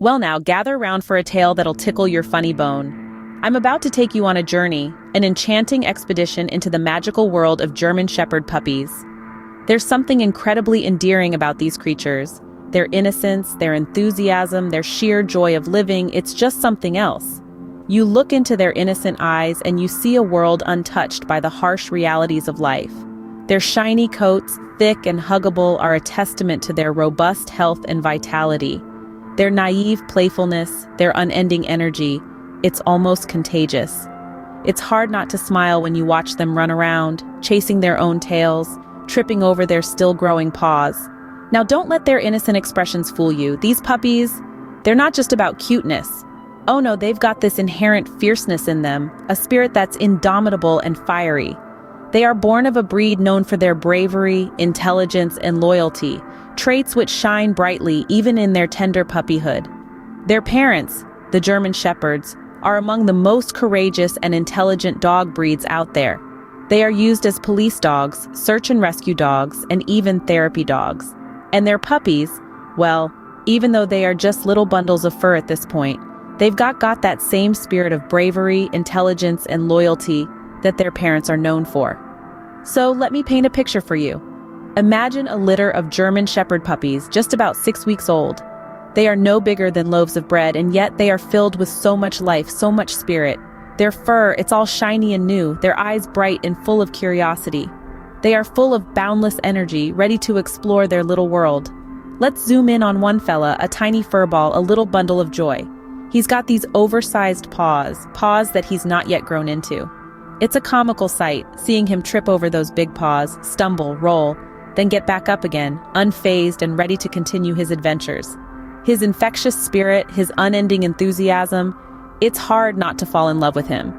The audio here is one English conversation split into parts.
Well now, gather round for a tale that'll tickle your funny bone. I'm about to take you on a journey, an enchanting expedition into the magical world of German Shepherd puppies. There's something incredibly endearing about these creatures. Their innocence, their enthusiasm, their sheer joy of living, it's just something else. You look into their innocent eyes and you see a world untouched by the harsh realities of life. Their shiny coats, thick and huggable, are a testament to their robust health and vitality. Their naive playfulness, their unending energy, it's almost contagious. It's hard not to smile when you watch them run around, chasing their own tails, tripping over their still-growing paws. Now don't let their innocent expressions fool you. These puppies, they're not just about cuteness. Oh no, they've got this inherent fierceness in them, a spirit that's indomitable and fiery. They are born of a breed known for their bravery, intelligence, and loyalty, traits which shine brightly even in their tender puppyhood. Their parents, the German Shepherds, are among the most courageous and intelligent dog breeds out there. They are used as police dogs, search and rescue dogs, and even therapy dogs. And their puppies, well, even though they are just little bundles of fur at this point, they've got that same spirit of bravery, intelligence, and loyalty that their parents are known for. So let me paint a picture for you. Imagine a litter of German Shepherd puppies just about 6 weeks old. They are no bigger than loaves of bread, and yet they are filled with so much life, so much spirit. Their fur, it's all shiny and new, their eyes bright and full of curiosity. They are full of boundless energy, ready to explore their little world. Let's zoom in on one fella, a tiny furball, a little bundle of joy. He's got these oversized paws that he's not yet grown into. It's a comical sight, seeing him trip over those big paws, stumble, roll, then get back up again, unfazed and ready to continue his adventures. His infectious spirit, his unending enthusiasm, it's hard not to fall in love with him.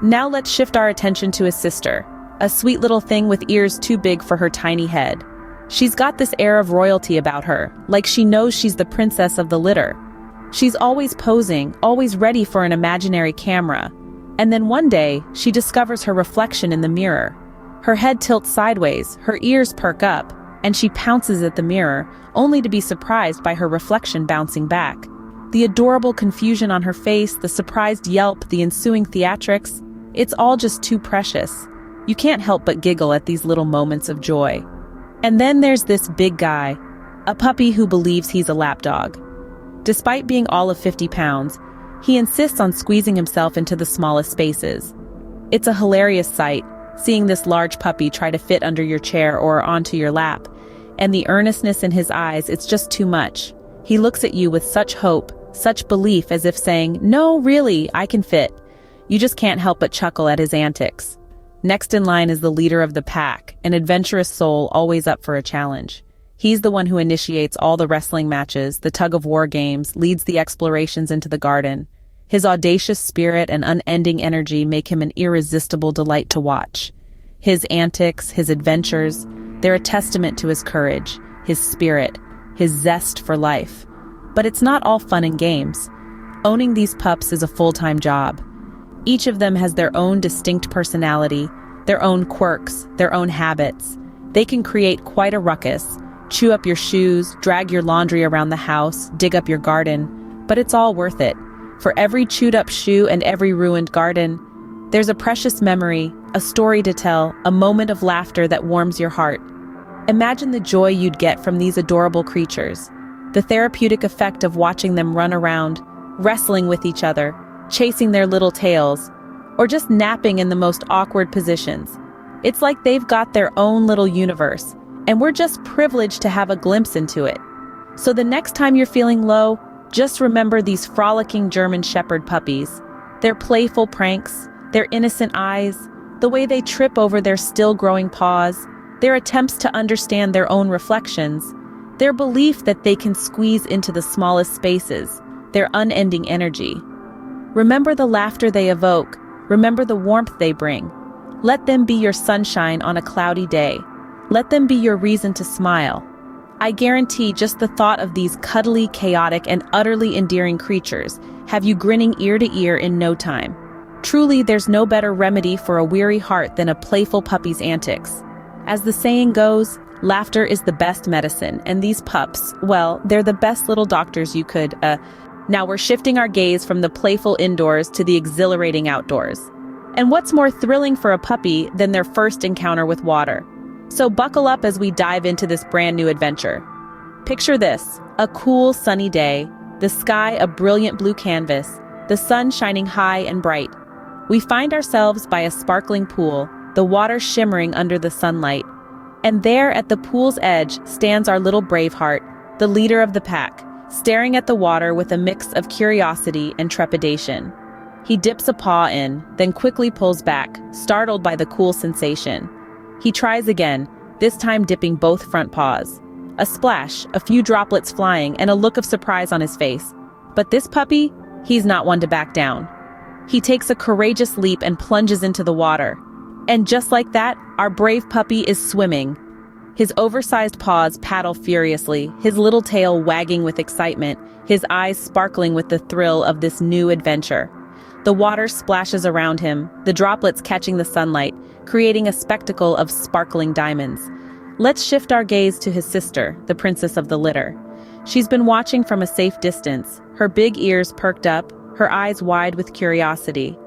Now let's shift our attention to his sister, a sweet little thing with ears too big for her tiny head. She's got this air of royalty about her, like she knows she's the princess of the litter. She's always posing, always ready for an imaginary camera. And then one day, she discovers her reflection in the mirror. Her head tilts sideways, her ears perk up, and she pounces at the mirror, only to be surprised by her reflection bouncing back. The adorable confusion on her face, the surprised yelp, the ensuing theatrics, it's all just too precious. You can't help but giggle at these little moments of joy. And then there's this big guy, a puppy who believes he's a lapdog. Despite being all of 50 pounds, he insists on squeezing himself into the smallest spaces. It's a hilarious sight, seeing this large puppy try to fit under your chair or onto your lap, and the earnestness in his eyes, it's just too much. He looks at you with such hope, such belief, as if saying, "No, really, I can fit." You just can't help but chuckle at his antics. Next in line is the leader of the pack, an adventurous soul always up for a challenge. He's the one who initiates all the wrestling matches, the tug-of-war games, leads the explorations into the garden. His audacious spirit and unending energy make him an irresistible delight to watch. His antics, his adventures, they're a testament to his courage, his spirit, his zest for life. But it's not all fun and games. Owning these pups is a full-time job. Each of them has their own distinct personality, their own quirks, their own habits. They can create quite a ruckus, chew up your shoes, drag your laundry around the house, dig up your garden, but it's all worth it. For every chewed up shoe and every ruined garden, there's a precious memory, a story to tell, a moment of laughter that warms your heart. Imagine the joy you'd get from these adorable creatures, the therapeutic effect of watching them run around, wrestling with each other, chasing their little tails, or just napping in the most awkward positions. It's like they've got their own little universe, and we're just privileged to have a glimpse into it. So the next time you're feeling low, just remember these frolicking German Shepherd puppies, their playful pranks, their innocent eyes, the way they trip over their still-growing paws, their attempts to understand their own reflections, their belief that they can squeeze into the smallest spaces, their unending energy. Remember the laughter they evoke, remember the warmth they bring. Let them be your sunshine on a cloudy day. Let them be your reason to smile. I guarantee just the thought of these cuddly, chaotic, and utterly endearing creatures have you grinning ear to ear in no time. Truly, there's no better remedy for a weary heart than a playful puppy's antics. As the saying goes, laughter is the best medicine, and these pups, well, they're the best little doctors you could, Now we're shifting our gaze from the playful indoors to the exhilarating outdoors. And what's more thrilling for a puppy than their first encounter with water? So buckle up as we dive into this brand new adventure. Picture this, a cool sunny day, the sky a brilliant blue canvas, the sun shining high and bright. We find ourselves by a sparkling pool, the water shimmering under the sunlight. And there at the pool's edge stands our little Braveheart, the leader of the pack, staring at the water with a mix of curiosity and trepidation. He dips a paw in, then quickly pulls back, startled by the cool sensation. He tries again, this time dipping both front paws. A splash, a few droplets flying, and a look of surprise on his face. But this puppy, he's not one to back down. He takes a courageous leap and plunges into the water. And just like that, our brave puppy is swimming. His oversized paws paddle furiously, his little tail wagging with excitement, his eyes sparkling with the thrill of this new adventure. The water splashes around him, the droplets catching the sunlight, creating a spectacle of sparkling diamonds. Let's shift our gaze to his sister, the princess of the litter. She's been watching from a safe distance, her big ears perked up, her eyes wide with curiosity.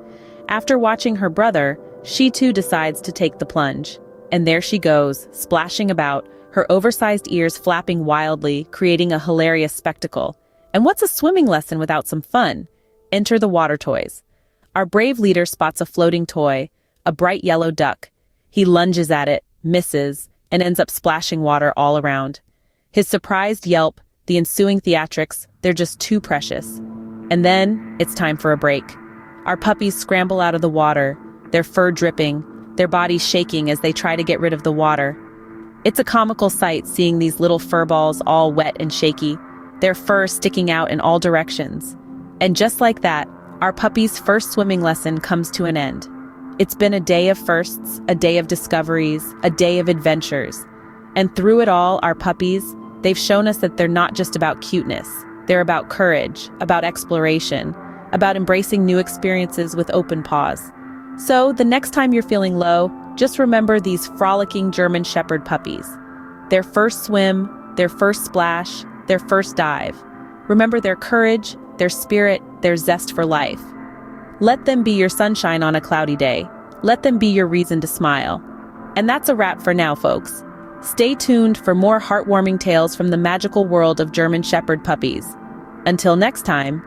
After watching her brother, she too decides to take the plunge. And there she goes, splashing about, her oversized ears flapping wildly, creating a hilarious spectacle. And what's a swimming lesson without some fun? Enter the water toys. Our brave leader spots a floating toy, a bright yellow duck. He lunges at it, misses, and ends up splashing water all around. His surprised yelp, the ensuing theatrics, they're just too precious. And then, it's time for a break. Our puppies scramble out of the water, their fur dripping, their bodies shaking as they try to get rid of the water. It's a comical sight seeing these little fur balls all wet and shaky, their fur sticking out in all directions. And just like that, our puppy's first swimming lesson comes to an end. It's been a day of firsts, a day of discoveries, a day of adventures. And through it all, our puppies, they've shown us that they're not just about cuteness. They're about courage, about exploration, about embracing new experiences with open paws. So, the next time you're feeling low, just remember these frolicking German Shepherd puppies. Their first swim, their first splash, their first dive. Remember their courage, their spirit, their zest for life. Let them be your sunshine on a cloudy day. Let them be your reason to smile. And that's a wrap for now, folks. Stay tuned for more heartwarming tales from the magical world of German Shepherd puppies. Until next time.